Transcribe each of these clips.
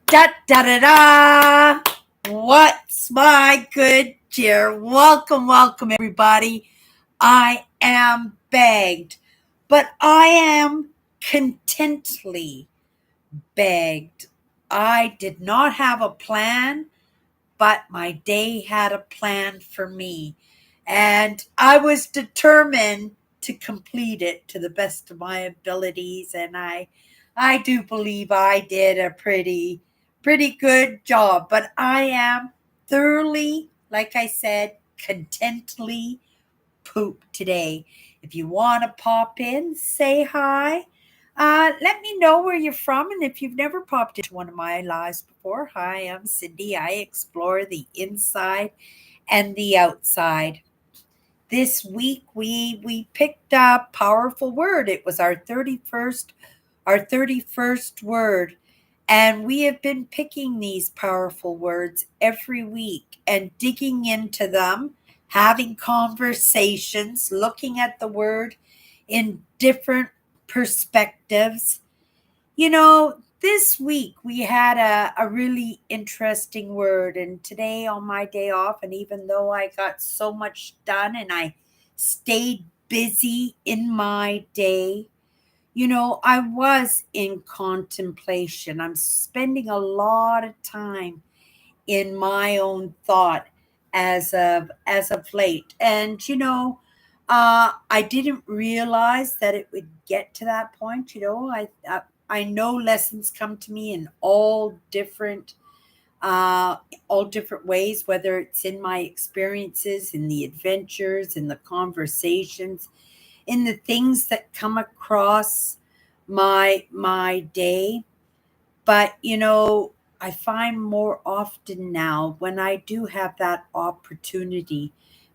Da da da da! What's my good cheer? Welcome, everybody. I am begged, but I am contently begged. I did not have a plan, but my day had a plan for me. And I was determined to complete it to the best of my abilities. And I do believe I did a pretty good job. But I am thoroughly, like I said, contently pooped today. If you want to pop in, say hi. Let me know where you're from, and if you've never popped into one of my lives before, hi, I'm Cindy. I explore the inside and the outside. This week we picked a powerful word. It was our 31st word, and we have been picking these powerful words every week and digging into them, having conversations, looking at the word in different perspectives. This week we had a really interesting word, and today on my day off, and even though I got so much done and I stayed busy in my day, I was in contemplation. I'm spending a lot of time in my own thought as of late. And I didn't realize that it would get to that point. I know lessons come to me in all different ways, whether it's in my experiences, in the adventures, in the conversations, in the things that come across my day. But I find more often now when I do have that opportunity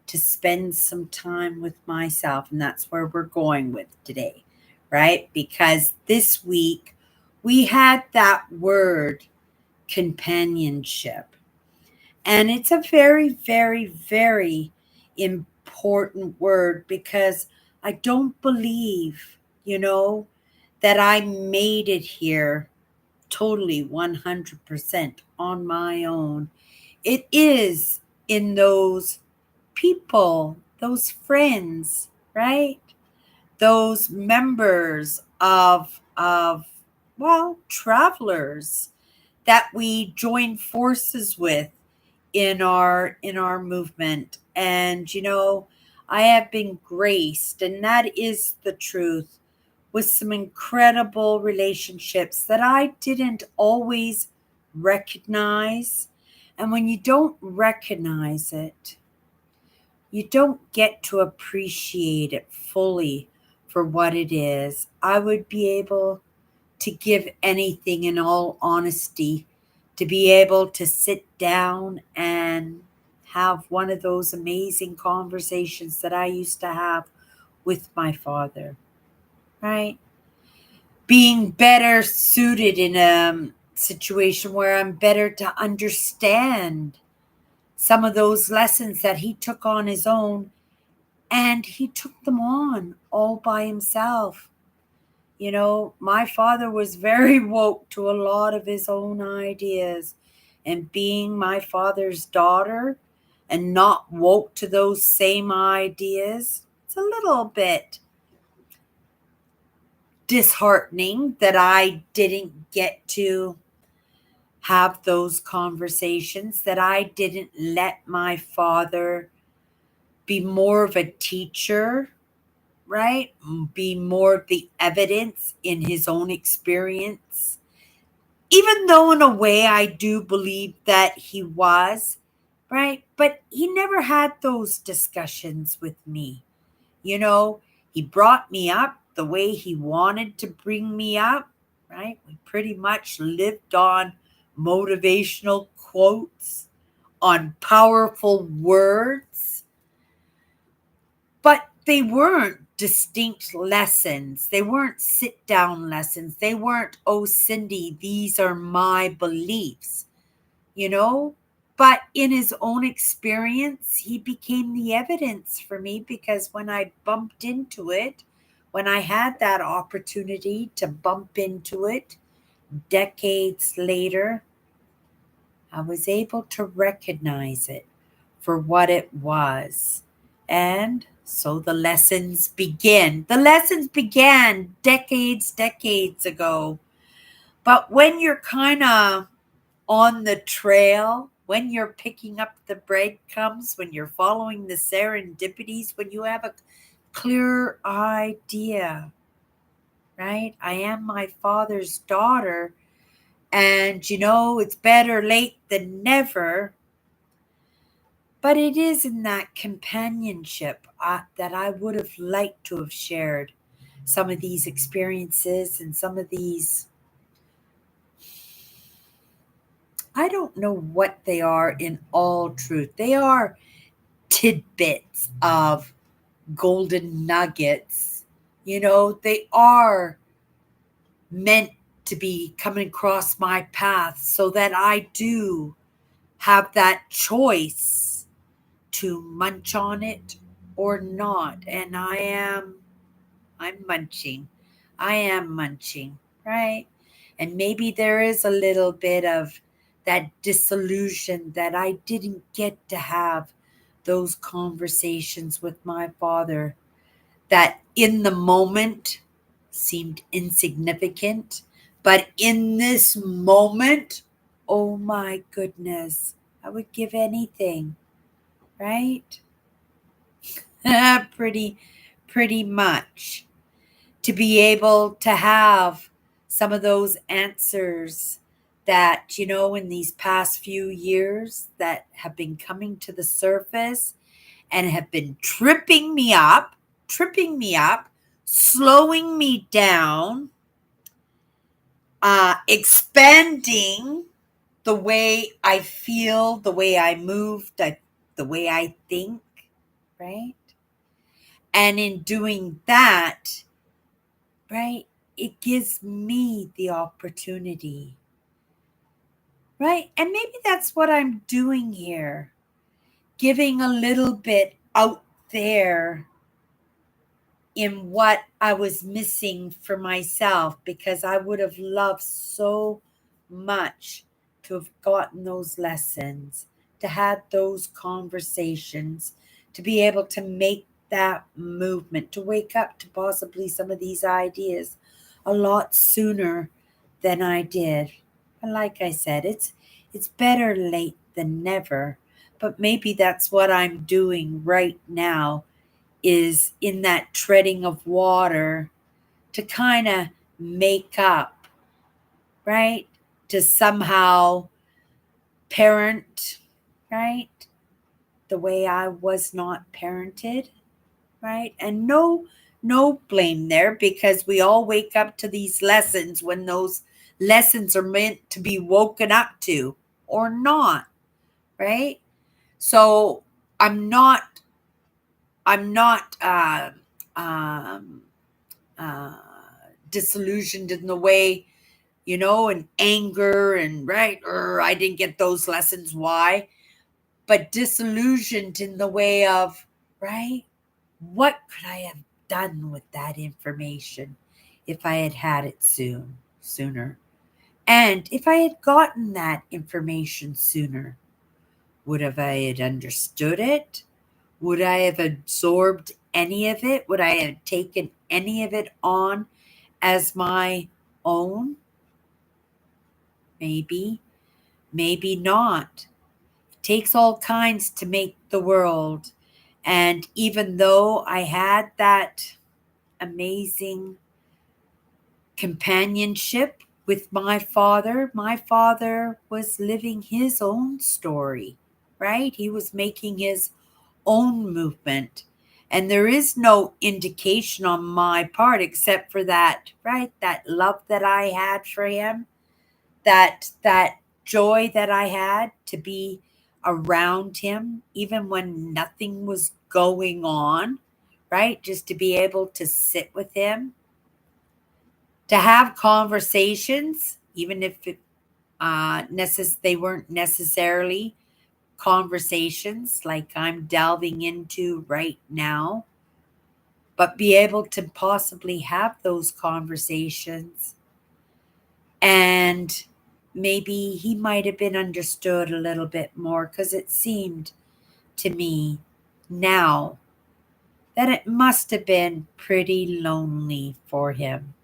to spend some time with myself, and that's where we're going with today, right? Because this week we had that word companionship, and it's a very, very, very important word because I don't believe, that I made it here totally 100% on my own. It is in those people, those friends, right? Those members of well, travelers that we join forces with in our movement. And I have been graced, and that is the truth, with some incredible relationships that I didn't always recognize. And when you don't recognize it, you don't get to appreciate it fully for what it is. I would be able to give anything, in all honesty, to be able to sit down and have one of those amazing conversations that I used to have with my father, right? Being better suited in a situation where I'm better to understand some of those lessons that he took on his own, and he took them on all by himself. My father was very woke to a lot of his own ideas, and being my father's daughter and not woke to those same ideas, it's a little bit disheartening that I didn't get to have those conversations, that I didn't let my father be more of a teacher, right? Be more of the evidence in his own experience. Even though, in a way, I do believe that he was, right? But he never had those discussions with me. You know, he brought me up the way he wanted to bring me up, right? We pretty much lived on motivational quotes, on powerful words, but they weren't distinct lessons. They weren't sit down lessons. They weren't, oh, Cindy, these are my beliefs, you know? But in his own experience, he became the evidence for me, because when I bumped into it, when I had that opportunity to bump into it decades later, I was able to recognize it for what it was. And so the lessons begin. The lessons began decades ago. But when you're kind of on the trail, when you're picking up the breadcrumbs, when you're following the serendipities, when you have a clear idea, right? I am my father's daughter, and it's better late than never. But it is in that companionship that I would have liked to have shared some of these experiences and some of these. I don't know what they are in all truth. They are tidbits of golden nuggets. They are meant to be coming across my path so that I do have that choice to munch on it or not. And I'm munching. I am munching, right? And maybe there is a little bit of that disillusion that I didn't get to have those conversations with my father that in the moment seemed insignificant. But in this moment, oh my goodness, I would give anything, right? pretty, pretty much to be able to have some of those answers that, in these past few years that have been coming to the surface and have been tripping me up, slowing me down, expanding the way I feel, the way I move, the way I think, right? And in doing that, right, it gives me the opportunity, right? And maybe that's what I'm doing here, giving a little bit out there in what I was missing for myself, because I would have loved so much to have gotten those lessons, to have those conversations, to be able to make that movement, to wake up to possibly some of these ideas a lot sooner than I did. And like I said, it's better late than never. But maybe that's what I'm doing right now, is in that treading of water to kind of make up, right? To somehow parent, right? The way I was not parented, right? And no blame there, because we all wake up to these lessons when those lessons are meant to be woken up to or not, right? So I'm not I'm not um uh, disillusioned in the way, and anger and right, or I didn't get those lessons. Why? But disillusioned in the way of, right, what could I have done with that information if I had had it sooner? And if I had gotten that information sooner, would have I had understood it? Would I have absorbed any of it? Would I have taken any of it on as my own? Maybe, maybe not. It takes all kinds to make the world. And even though I had that amazing companionship with my father was living his own story, right? He was making his own movement. And there is no indication on my part except for that, right? That love that I had for him, that joy that I had to be around him even when nothing was going on, right? Just to be able to sit with him, to have conversations, even if they weren't necessarily conversations like I'm delving into right now, but be able to possibly have those conversations and maybe he might have been understood a little bit more, because it seemed to me now that it must have been pretty lonely for him.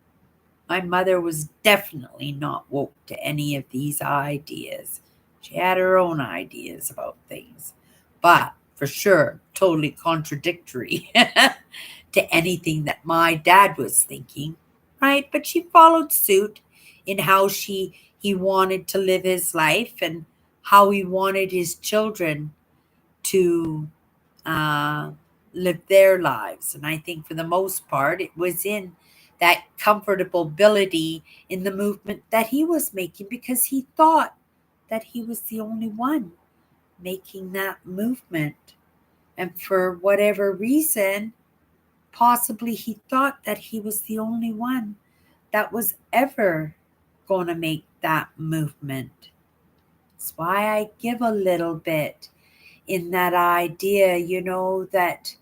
My mother was definitely not woke to any of these ideas. She had her own ideas about things, but for sure, totally contradictory to anything that my dad was thinking, right? But she followed suit in how he wanted to live his life and how he wanted his children to uh, live their lives. And I think for the most part, it was in that comfortability in the movement that he was making, because he thought that he was the only one making that movement. And for whatever reason, possibly he thought that he was the only one that was ever going to make that movement. That's why I give a little bit in that idea, that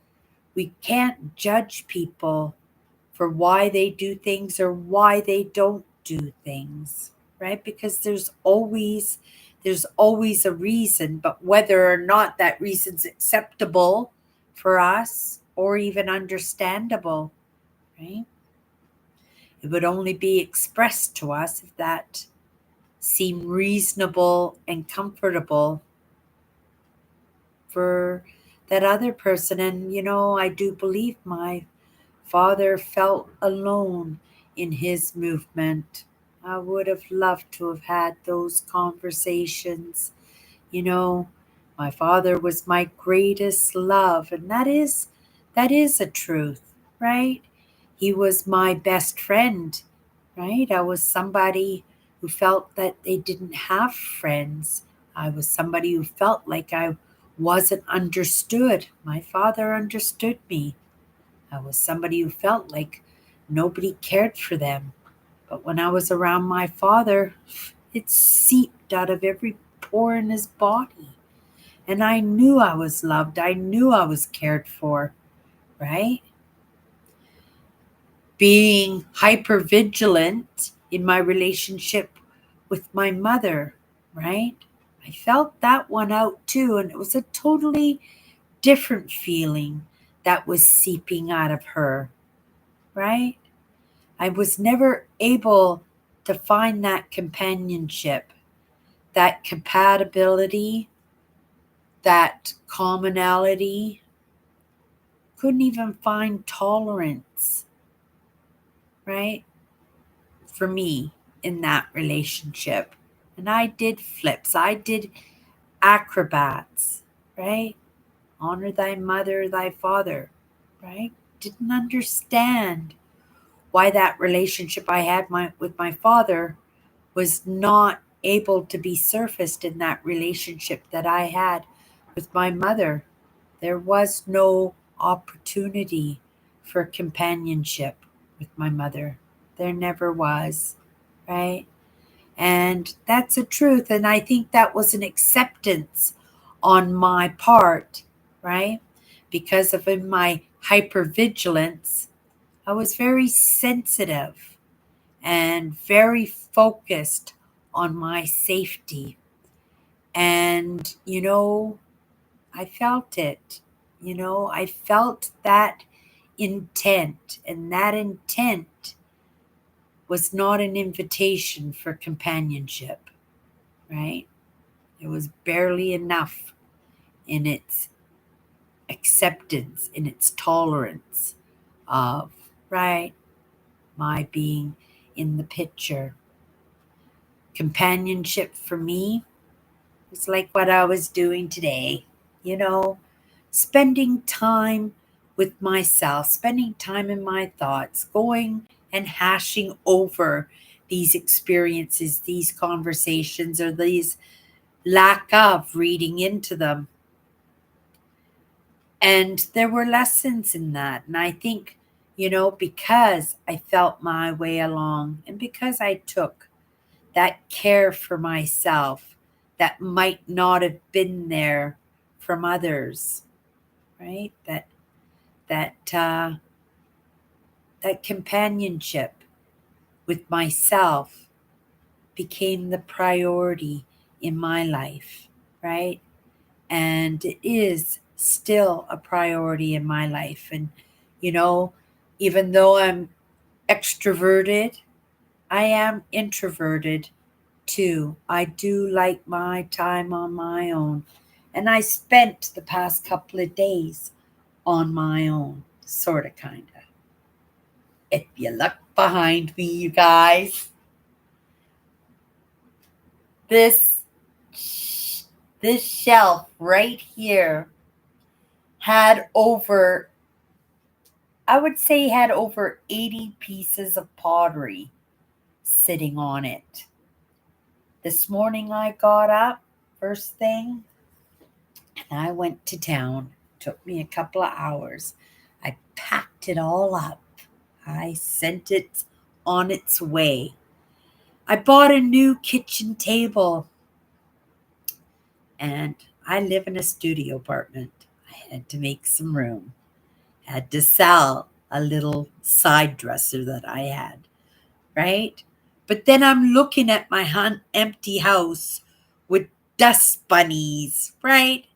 we can't judge people for why they do things or why they don't do things, right? Because there's always a reason, but whether or not that reason's acceptable for us or even understandable, right? It would only be expressed to us if that seemed reasonable and comfortable for that other person. And, I do believe my father felt alone in his movement. I would have loved to have had those conversations. You know, my father was my greatest love, and that is a truth, right? He was my best friend, right? I was somebody who felt that they didn't have friends. I was somebody who felt like I wasn't understood. My father understood me. I was somebody who felt like nobody cared for them. But when I was around my father, it seeped out of every pore in his body. And I knew I was loved. I knew I was cared for, right? Being hyper vigilant in my relationship with my mother, right? I felt that one out too. And it was a totally different feeling that was seeping out of her, right? I was never able to find that companionship, that compatibility, that commonality. Couldn't even find tolerance, right, for me in that relationship. And I did flips, I did acrobats, right? Honor thy mother, thy father, right? Didn't understand why that relationship I had with my father was not able to be surfaced in that relationship that I had with my mother. There was no opportunity for companionship with my mother. There never was, right? And that's a truth. And I think that was an acceptance on my part, right? Because of in my hypervigilance, I was very sensitive and very focused on my safety. And, I felt it. I felt that intent, and that intent was not an invitation for companionship, right? It was barely enough in its acceptance, in its tolerance of, right, my being in the picture. Companionship for me was like what I was doing today, you know, spending time with myself, spending time in my thoughts, going and hashing over these experiences, these conversations, or these lack of reading into them. And there were lessons in that. And I think, because I felt my way along and because I took that care for myself that might not have been there from others, right? That that companionship with myself became the priority in my life, right? And it is still a priority in my life. And, you know, even though I'm extroverted, I am introverted too. I do like my time on my own. And I spent the past couple of days on my own, sort of, kind of. If you look behind me, you guys, this this shelf right here had over, I would say, had over 80 pieces of pottery sitting on it. This morning I got up first thing and I went to town. Took me a couple of hours. I packed it all up. I sent it on its way. I bought a new kitchen table and I live in a studio apartment. I had to make some room. Had to sell a little side dresser that I had, right? But then I'm looking at my empty house with dust bunnies, right?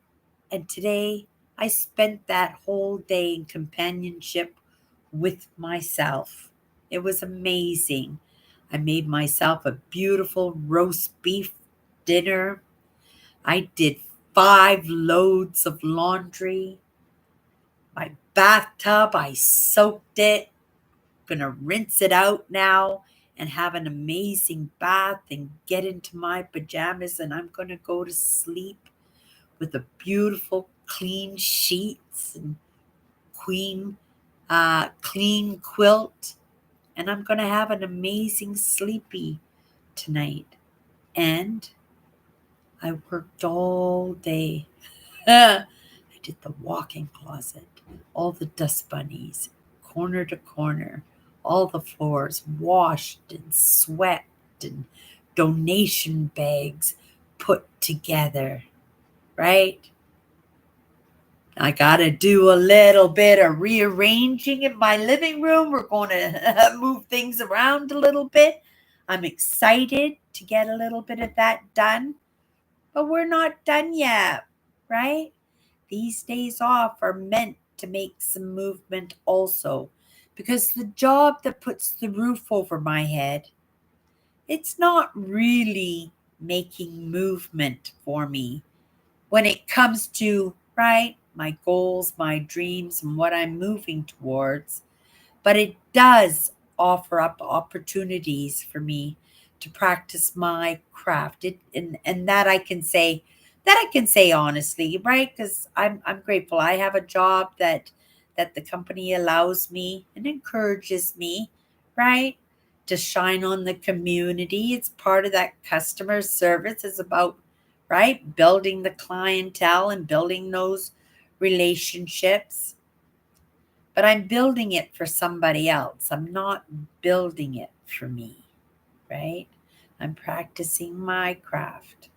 And today I spent that whole day in companionship with myself. It was amazing. I made myself a beautiful roast beef dinner. I did 5 loads of laundry. My bathtub, I soaked it. Gonna rinse it out now and have an amazing bath and get into my pajamas, and I'm gonna go to sleep with a beautiful clean sheets and clean quilt, and I'm gonna have an amazing sleepy tonight. And I worked all day. I did the walk-in closet, all the dust bunnies, corner to corner, all the floors washed and swept, and donation bags put together, right? I got to do a little bit of rearranging in my living room. We're going to move things around a little bit. I'm excited to get a little bit of that done, but we're not done yet, right? These days off are meant to make some movement also, because the job that puts the roof over my head, it's not really making movement for me when it comes to, right, my goals, my dreams, and what I'm moving towards. But it does offer up opportunities for me to practice my craft. And that I can say honestly, right? Because I'm grateful. I have a job that the company allows me and encourages me, right, to shine on the community. It's part of that customer service. Is about, right, building the clientele and building those relationships, but I'm building it for somebody else. I'm not building it for me, right? I'm practicing my craft.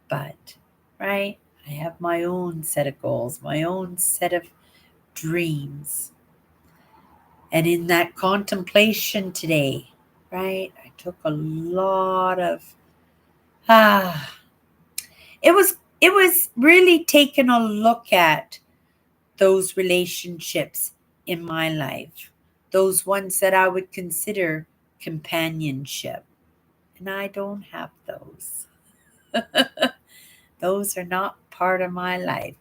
But, right, I have my own set of goals, my own set of dreams. And in that contemplation today, right, I took a lot of, ah, it was really taking a look at those relationships in my life, those ones that I would consider companionship. And I don't have those. Those are not part of my life.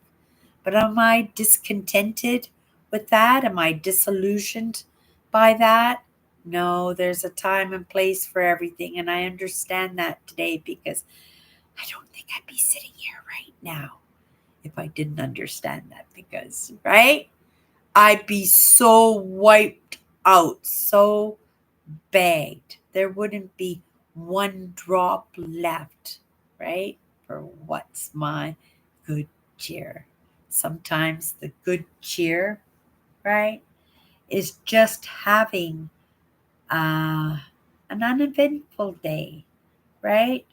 But am I discontented with that? Am I disillusioned by that? No, there's a time and place for everything. And I understand that today, because I don't think I'd be sitting here right now if I didn't understand that, because, right? I'd be so wiped out, so bagged. There wouldn't be one drop left, right? For what's my good cheer. Sometimes the good cheer, right, is just having uh, an uneventful day, right?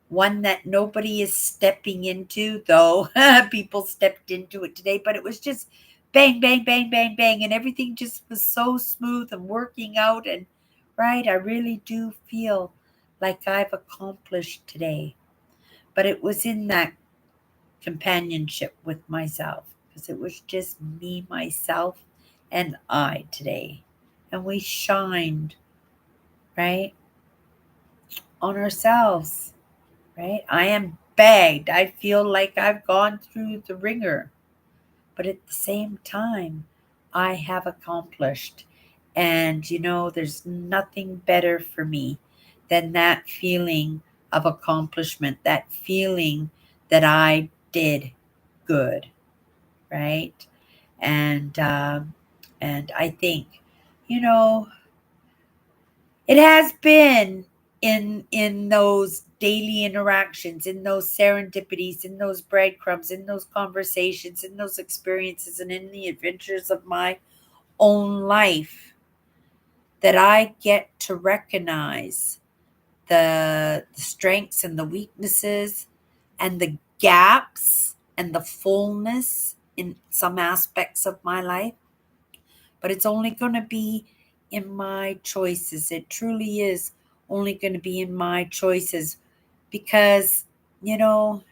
One that nobody is stepping into, though people stepped into it today, but it was just bang, bang, bang, bang, bang, and everything just was so smooth and working out. And right, I really do feel like I've accomplished today. But it was in that companionship with myself because it was just me, myself, and I today. And we shined, right, on ourselves, right? I am bagged. I feel like I've gone through the ringer, but at the same time, I have accomplished. And, there's nothing better for me than that feeling of accomplishment, that feeling that I did good, right? And I think, you know, it has been in those daily interactions, in those serendipities, in those breadcrumbs, in those conversations, in those experiences, and in the adventures of my own life that I get to recognize the strengths and the weaknesses and the gaps and the fullness in some aspects of my life. But it's only going to be in my choices. It truly is only going to be in my choices because, you know,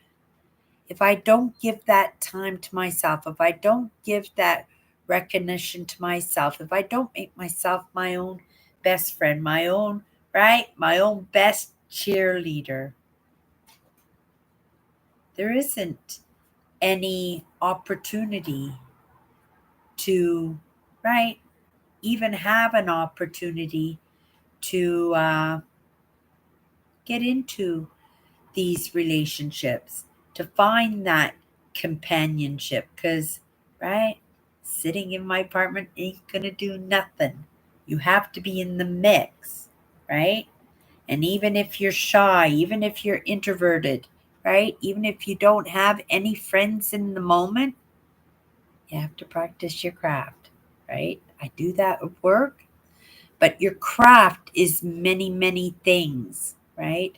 if I don't give that time to myself, if I don't give that recognition to myself, if I don't make myself my own best friend, my own, right, my own best cheerleader, there isn't any opportunity to, right, even have an opportunity to get into these relationships, to find that companionship. Because, right, sitting in my apartment ain't going to do nothing. You have to be in the mix, right? And even if you're shy, even if you're introverted, right? Even if you don't have any friends in the moment, you have to practice your craft, right? I do that at work. But your craft is many, many things, right?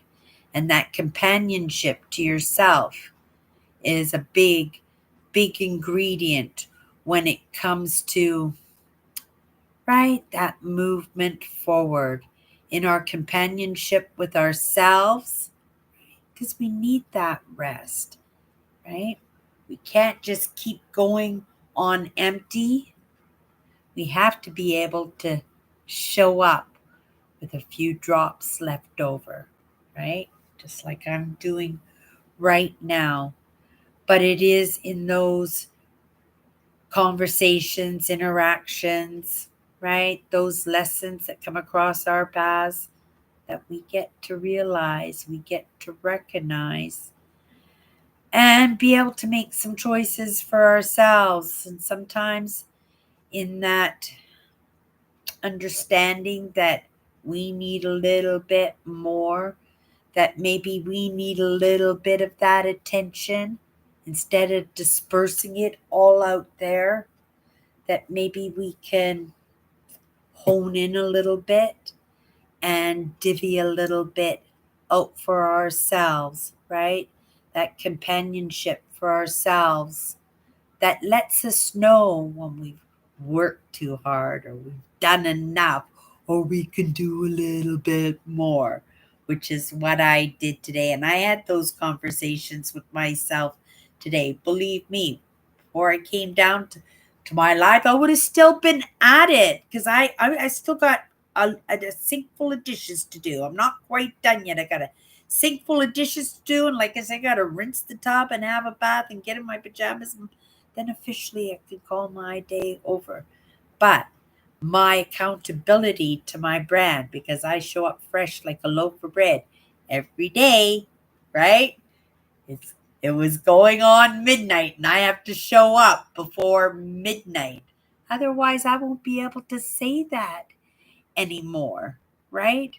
And that companionship to yourself is a big, big ingredient when it comes to, right, that movement forward in our companionship with ourselves, because we need that rest, right? We can't just keep going on empty. We have to be able to show up with a few drops left over, right? Just like I'm doing right now. But it is in those conversations, interactions, right? Those lessons that come across our paths that we get to realize, we get to recognize, and be able to make some choices for ourselves. And sometimes in that understanding that we need a little bit more, that maybe we need a little bit of that attention instead of dispersing it all out there, that maybe we can hone in a little bit and divvy a little bit out for ourselves, right? That companionship for ourselves that lets us know when we've worked too hard or we've done enough or we can do a little bit more, which is what I did today. And I had those conversations with myself today. Believe me, before I came down to my life, I would have still been at it because I still got a sink full of dishes to do. I'm not quite done yet. I got a sink full of dishes to do. And like I said, I got to rinse the tub and have a bath and get in my pajamas and then officially I could call my day over. But my accountability to my brand, because I show up fresh like a loaf of bread every day, right? It's it was going on midnight and I have to show up before midnight. Otherwise I won't be able to say that anymore, right?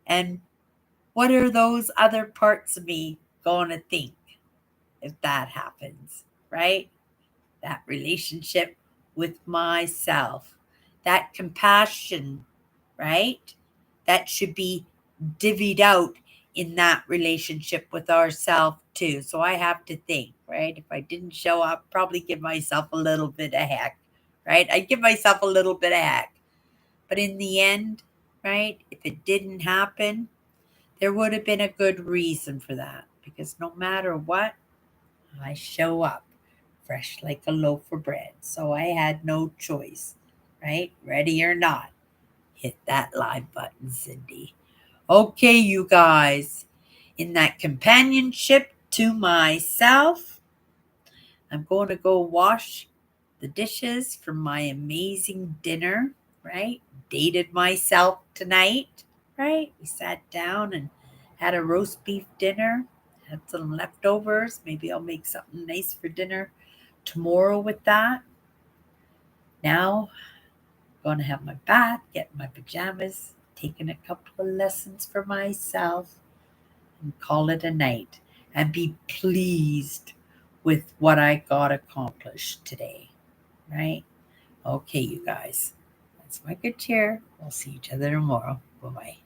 And what are those other parts of me going to think if that happens, right? That relationship with myself, that compassion, right? That should be divvied out in that relationship with ourselves too. So I have to think, right? If I didn't show up, probably give myself a little bit of heck, right? I'd give myself a little bit of heck. But in the end, right? If it didn't happen, there would have been a good reason for that because no matter what, I show up fresh like a loaf of bread. So I had no choice, right? Ready or not, hit that live button, Cindy. Okay, you guys, in that companionship to myself, I'm going to go wash the dishes from my amazing dinner, right? Dated myself tonight, right? We sat down and had a roast beef dinner, had some leftovers. Maybe I'll make something nice for dinner tomorrow with that. Now, I'm going to have my bath, get my pajamas, taking a couple of lessons for myself, and call it a night and be pleased with what I got accomplished today, right? Okay, you guys, that's my good cheer. We'll see each other tomorrow. Bye bye.